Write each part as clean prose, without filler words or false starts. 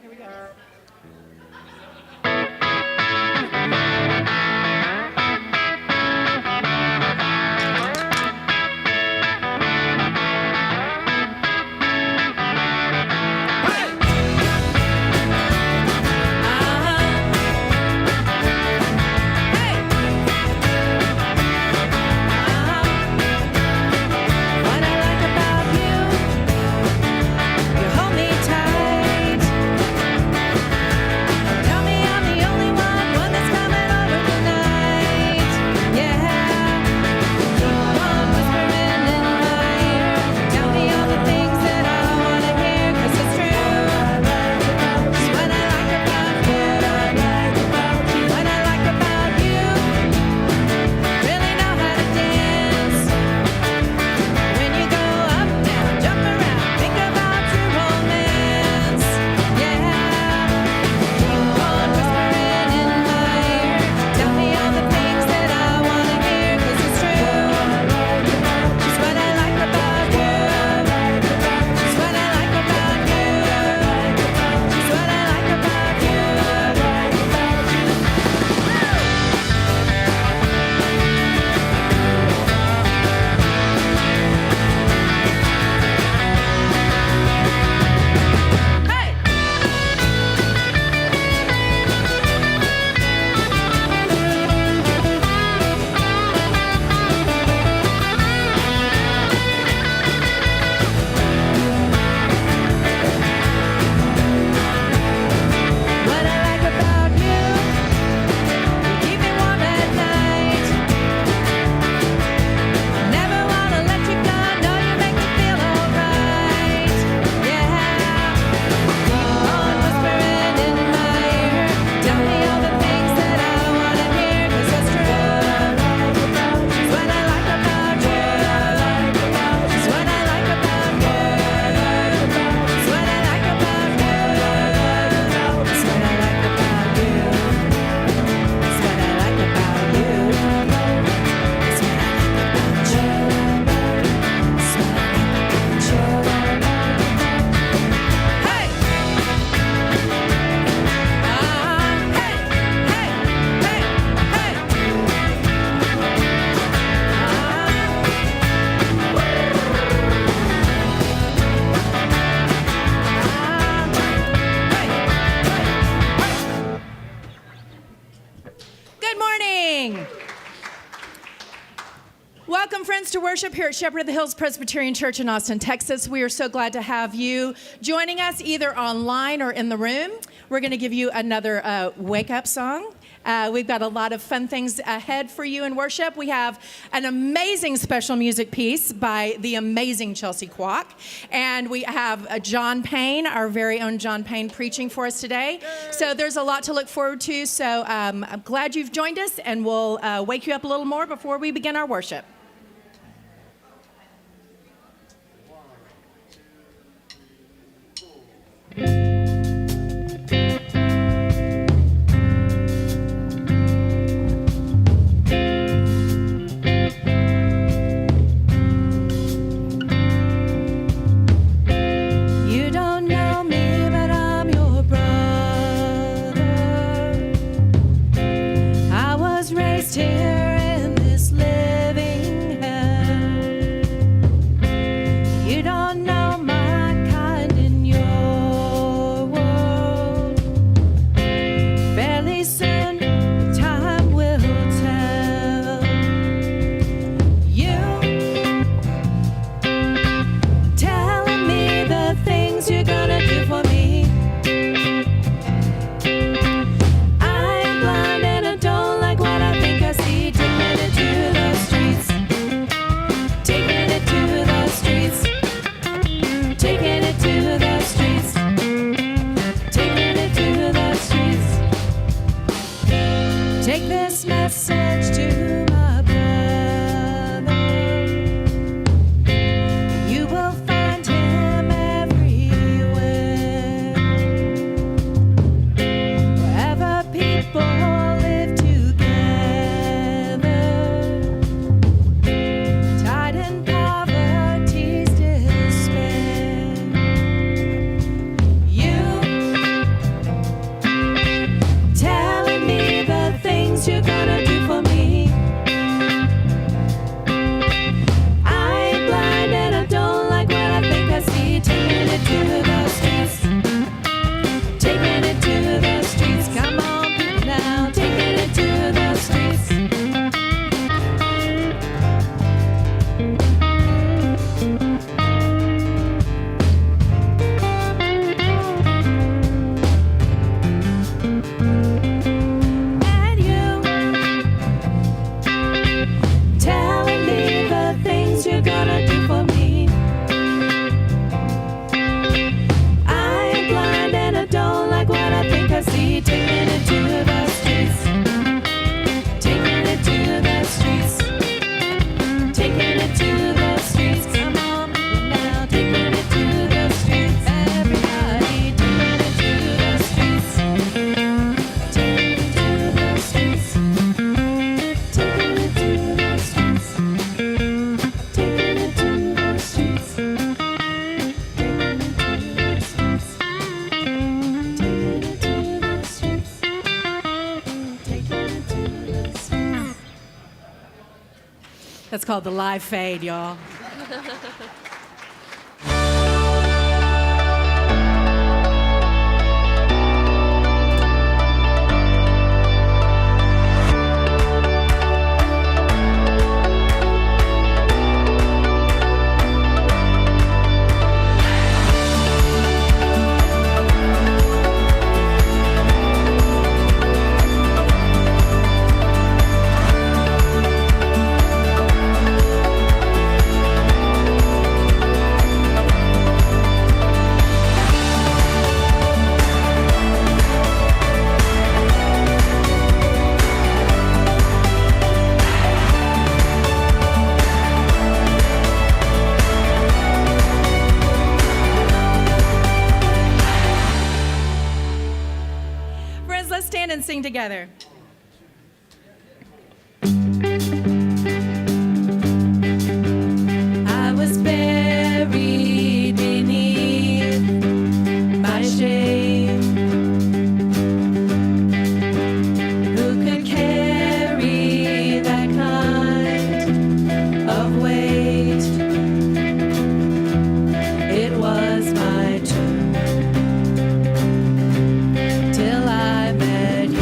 Here we go. Welcome, friends, to worship here at Shepherd of the Hills Presbyterian Church in Austin, Texas. We are so glad to have you joining us either online or in the room. We're going to give you another wake-up song. We've got a lot of fun things ahead for you in worship. We have an amazing special music piece by the amazing Chelsea Kwok. And we have John Payne, our very own John Payne, preaching for us today. So there's a lot to look forward to. So I'm glad you've joined us, and we'll wake you up a little more before we begin our worship. Here in this living That's called the live fade, y'all. Let's stand and sing together. I was buried beneath my shame. Who could carry that kind of weight? It was my tomb till I met you.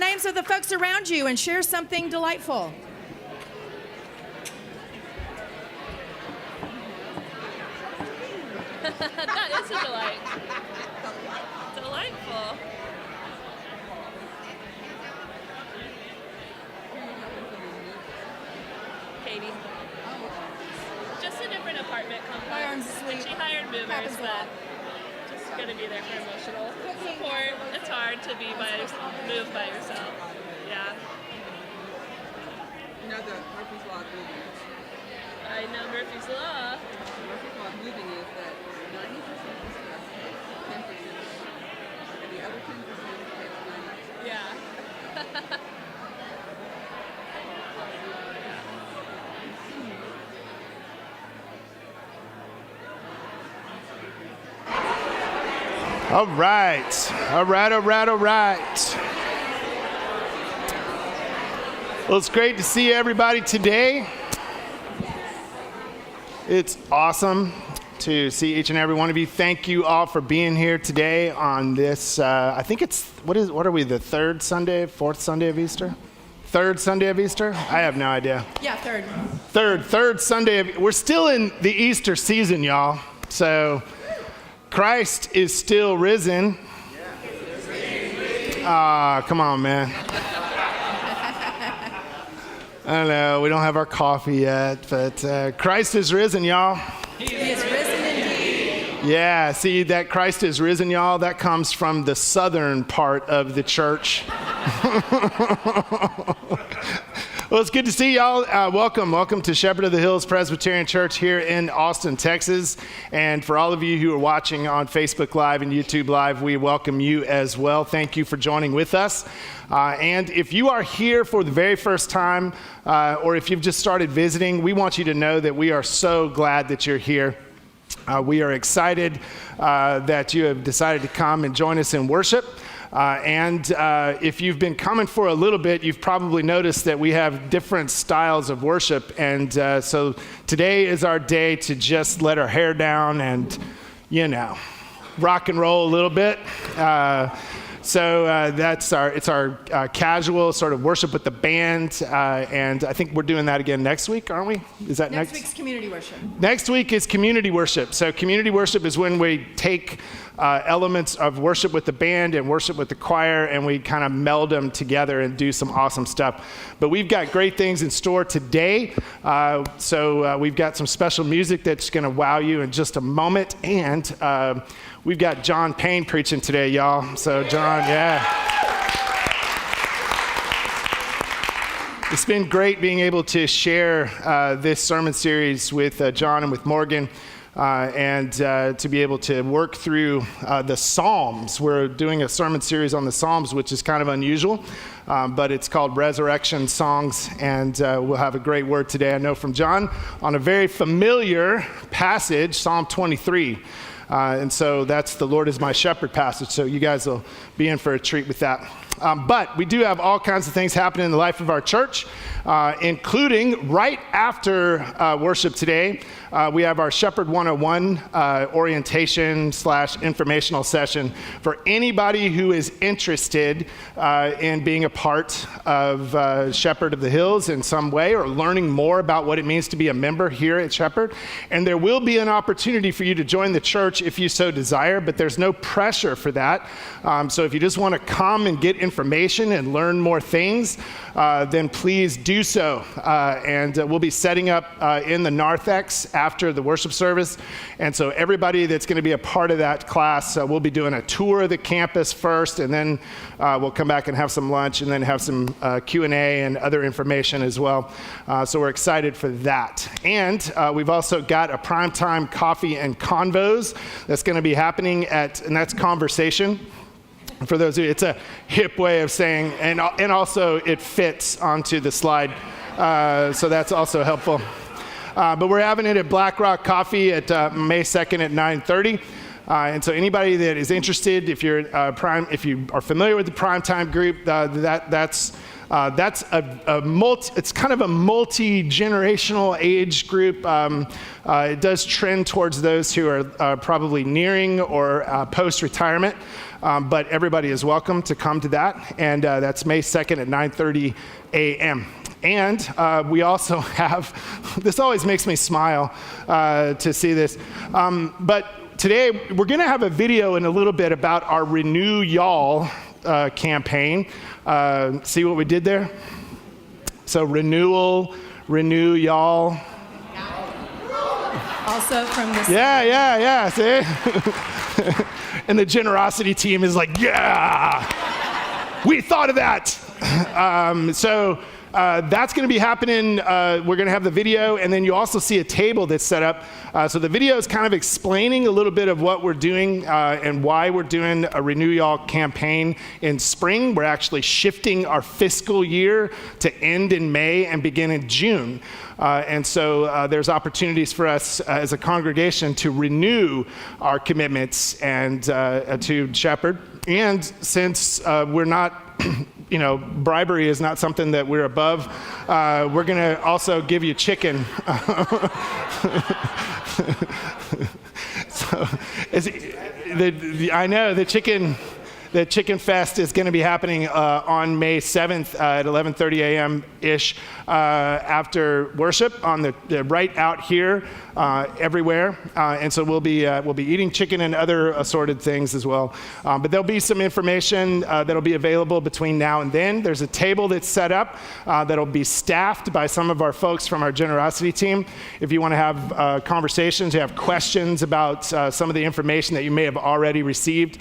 names of the folks around you and share something delightful. That is a delight. Delightful. Katie. Just a different apartment complex. And she hired movers, but just gonna be there for emotional support. It's hard to move by yourself. Yeah. You know the Murphy's Law of moving. I know Murphy's Law. Murphy's Law of moving is that 90% is stress, 10% is fun, and the other 10% is 90%. Yeah. All right. Well, it's great to see everybody today. It's awesome to see each and every one of you. Thank you all for being here today on this, I think it's, what are we, the fourth Sunday of Easter? Third Sunday of Easter? I have no idea. Yeah, third. Third Sunday we're still in the Easter season, y'all. So Christ is still risen. Come on, man. I know, we don't have our coffee yet, but Christ is risen, y'all. He is risen indeed. Yeah, see, that Christ is risen, y'all, that comes from the southern part of the church. Well, it's good to see y'all. Welcome to Shepherd of the Hills Presbyterian Church here in Austin, Texas. And for all of you who are watching on Facebook Live and YouTube Live, we welcome you as well. Thank you for joining with us. And if you are here for the very first time, or if you've just started visiting, we want you to know that we are so glad that you're here. We are excited that you have decided to come and join us in worship. And if you've been coming for a little bit, you've probably noticed that we have different styles of worship. And so today is our day to just let our hair down and, rock and roll a little bit. So it's our casual sort of worship with the band, and I think we're doing that again next week, aren't we? Is that Next week's community worship. Next week is community worship. So community worship is when we take elements of worship with the band and worship with the choir, and we kind of meld them together and do some awesome stuff. But we've got great things in store today. So we've got some special music that's going to wow you in just a moment, and we've got John Payne preaching today, y'all. So John, yeah. It's been great being able to share this sermon series with John and with Morgan. And to be able to work through the Psalms. We're doing a sermon series on the Psalms, which is kind of unusual, but it's called Resurrection Songs, and we'll have a great word today, I know, from John on a very familiar passage, Psalm 23. And so that's the Lord is my shepherd passage, so you guys will be in for a treat with that. But we do have all kinds of things happening in the life of our church, including right after worship today, we have our Shepherd 101 orientation / informational session for anybody who is interested in being a part of Shepherd of the Hills in some way, or learning more about what it means to be a member here at Shepherd. And there will be an opportunity for you to join the church if you so desire, but there's no pressure for that. So if you just want to come and get information and learn more things, then please do so. And we'll be setting up in the narthex after the worship service. And so everybody that's going to be a part of that class, we'll be doing a tour of the campus first, and then we'll come back and have some lunch, and then have some Q&A and other information as well. So we're excited for that. And we've also got a primetime coffee and convos that's going to be happening and that's Conversation. For those of you, it's a hip way of saying, and also it fits onto the slide, so that's also helpful. But we're having it at Black Rock Coffee at May 2nd at 9:30. And so anybody that is interested, if you are familiar with the Primetime group, that's it's kind of a multi-generational age group. It does trend towards those who are probably nearing or post-retirement, but everybody is welcome to come to that, and that's May 2nd at 9:30 a.m. And we also have, this always makes me smile to see this, but today we're going to have a video in a little bit about our Renew Y'all campaign. See what we did there? So renewal, renew y'all. Also from this. Yeah, see? And the generosity team is like, yeah, we thought of that. So that's going to be happening. We're going to have the video, and then you also see a table that's set up. So the video is kind of explaining a little bit of what we're doing and why we're doing a Renew Y'all campaign in spring. We're actually shifting our fiscal year to end in May and begin in June. And so there's opportunities for us as a congregation to renew our commitments and to shepherd. And since we're not, bribery is not something that we're above, we're going to also give you chicken. So I know the Chicken Fest is going to be happening on May 7th at 11:30 a.m.-ish after worship on the right out here everywhere. And so we'll be eating chicken and other assorted things as well. But there'll be some information that'll be available between now and then. There's a table that's set up that'll be staffed by some of our folks from our generosity team. If you want to have conversations, you have questions about some of the information that you may have already received,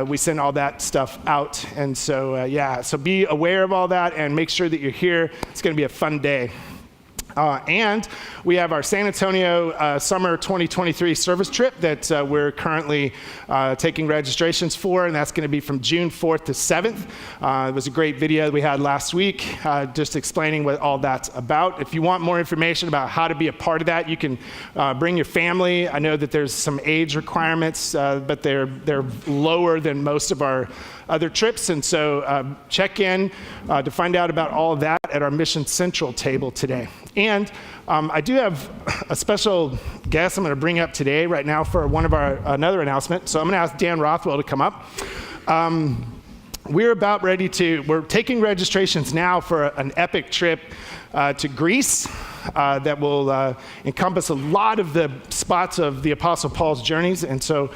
we send all that stuff out. And so, so be aware of all that and make sure that you're here. It's going to be a fun day. And we have our San Antonio summer 2023 service trip that we're currently taking registrations for, and that's going to be from June 4th to 7th. It was a great video that we had last week just explaining what all that's about. If you want more information about how to be a part of that, you can bring your family. I know that there's some age requirements, but they're lower than most of our other trips, and so check in to find out about all of that at our Mission Central table today. And I do have a special guest I'm going to bring up today right now for another announcement. So I'm going to ask Dan Rothwell to come up. We're taking registrations now for an epic trip to Greece that will encompass a lot of the spots of the Apostle Paul's journeys. And so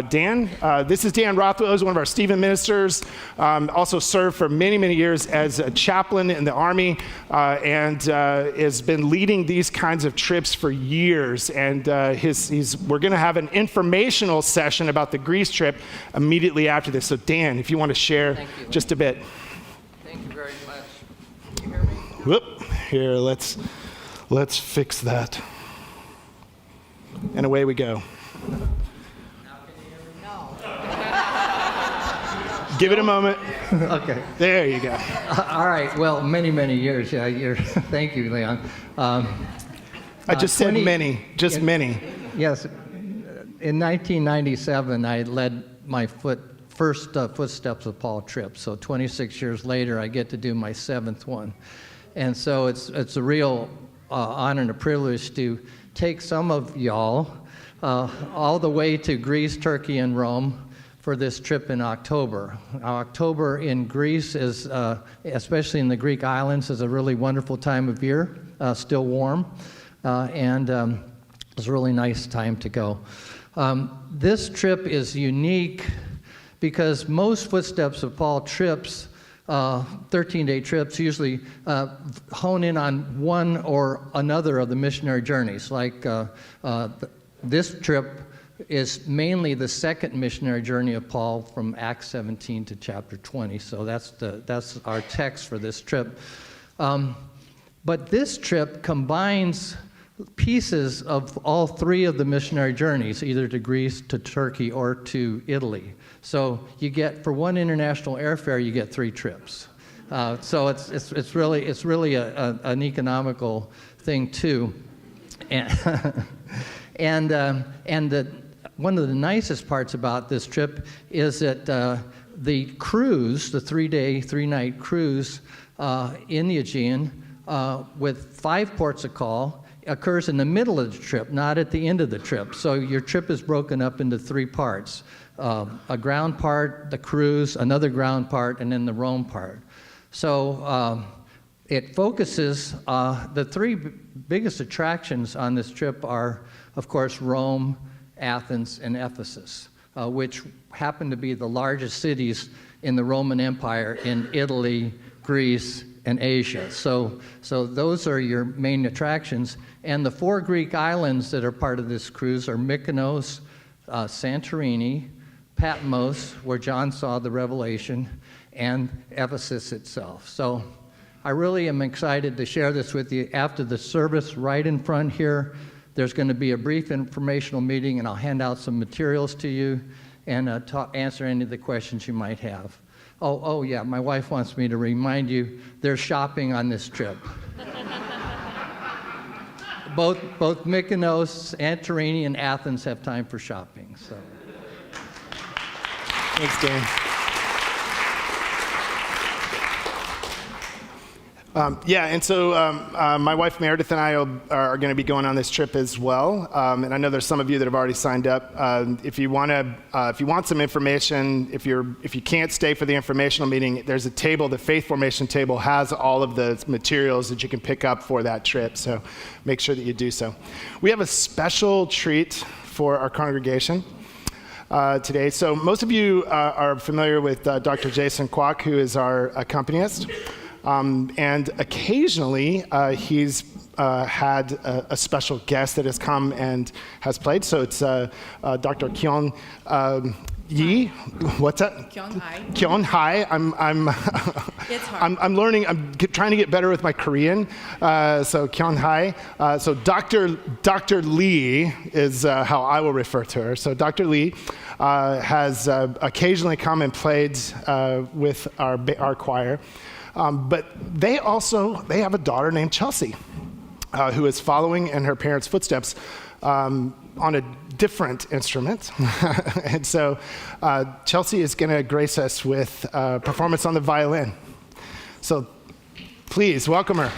Dan, this is Dan Rothwell, who's one of our Stephen ministers, also served for many, many years as a chaplain in the Army, and has been leading these kinds of trips for years. And we're going to have an informational session about the Greece trip immediately after this. So Dan, if you want to share just a bit. Thank you very much. Can you hear me? Whoop, here, let's fix that. And away we go. Give it a moment. Okay. There you go. All right. Well, many, many years. Yeah. Thank you, Leon. I just said many. Just many. Yes. In 1997, I led my first Footsteps of Paul trip. So 26 years later, I get to do my 7th one, and so it's a real honor and a privilege to take some of y'all all the way to Greece, Turkey, and Rome for this trip in October. October in Greece is, especially in the Greek islands, is a really wonderful time of year, still warm, and it's a really nice time to go. This trip is unique because most Footsteps of Paul trips, 13-day trips, usually hone in on one or another of the missionary journeys. Like this trip is mainly the second missionary journey of Paul from Acts 17 to chapter 20. So that's our text for this trip. But this trip combines pieces of all three of the missionary journeys, either to Greece, to Turkey, or to Italy. So you get, for one international airfare, you get 3 trips. So it's really an economical thing too. And one of the nicest parts about this trip is that the cruise, the 3-day, 3-night cruise in the Aegean with 5 ports of call occurs in the middle of the trip, not at the end of the trip. So your trip is broken up into 3 parts. A ground part, the cruise, another ground part, and then the Rome part. So it focuses, the 3 biggest attractions on this trip are, of course, Rome, Athens, and Ephesus, which happen to be the largest cities in the Roman Empire in Italy, Greece, and Asia. So those are your main attractions. And the 4 Greek islands that are part of this cruise are Mykonos, Santorini, Patmos, where John saw the Revelation, and Ephesus itself. So I really am excited to share this with you. After the service, right in front here, there's going to be a brief informational meeting, and I'll hand out some materials to you and answer any of the questions you might have. Oh yeah, my wife wants me to remind you, there's shopping on this trip. Both Mykonos, Santorini, and Athens have time for shopping. So. Thanks, Dan. And so my wife Meredith and I are going to be going on this trip as well. And I know there's some of you that have already signed up. If you want some information, if you can't stay for the informational meeting, there's a table. The Faith Formation table has all of the materials that you can pick up for that trip. So make sure that you do so. We have a special treat for our congregation today. So most of you are familiar with Dr. Jason Kwok, who is our accompanist. And occasionally, he's had a special guest that has come and has played. So it's Dr. Kyung Yi. What's that? Kyung Hai. Kyung Hai. It's hard. I'm learning. I'm trying to get better with my Korean. So Kyung Hai. So Dr. Lee is how I will refer to her. So Dr. Lee has occasionally come and played with our choir. But they have a daughter named Chelsea, who is following in her parents' footsteps on a different instrument. And so Chelsea is going to grace us with performance on the violin. So please welcome her.